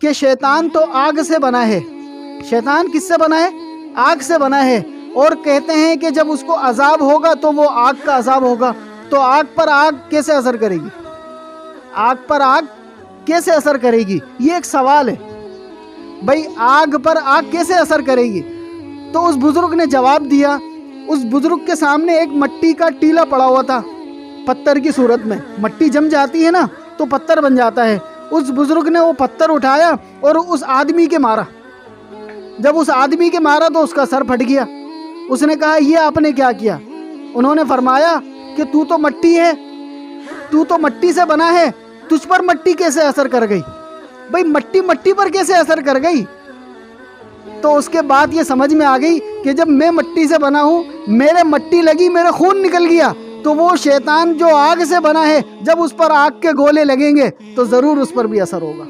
कि शैतान तो आग से बना है। शैतान किससे बना है? आग से बना है। और कहते हैं कि जब उसको अजाब होगा तो वो आग का अजाब होगा। तो आग पर आग कैसे असर करेगी? आग पर आग कैसे असर करेगी? ये एक सवाल है भाई, आग पर आग कैसे असर करेगी? तो उस बुजुर्ग ने जवाब दिया। उस बुजुर्ग के सामने एक मिट्टी का टीला पड़ा हुआ था, पत्थर की सूरत में। मिट्टी जम जाती है ना तो पत्थर बन जाता है। उस बुजुर्ग ने वो पत्थर उठाया और उस आदमी के मारा। जब उस आदमी के मारा तो उसका सर फट गया। उसने कहा, ये आपने क्या किया? उन्होंने फरमाया कि तू तो मिट्टी है, तू तो मिट्टी से बना है, तुझ पर मिट्टी कैसे असर कर गई? भाई मिट्टी मिट्टी पर कैसे असर कर गई? तो उसके बाद ये समझ में आ गई कि जब मैं मिट्टी से बना हूँ, मेरे मिट्टी लगी, मेरा खून निकल गया, तो वो शैतान जो आग से बना है, जब उस पर आग के गोले लगेंगे तो ज़रूर उस पर भी असर होगा।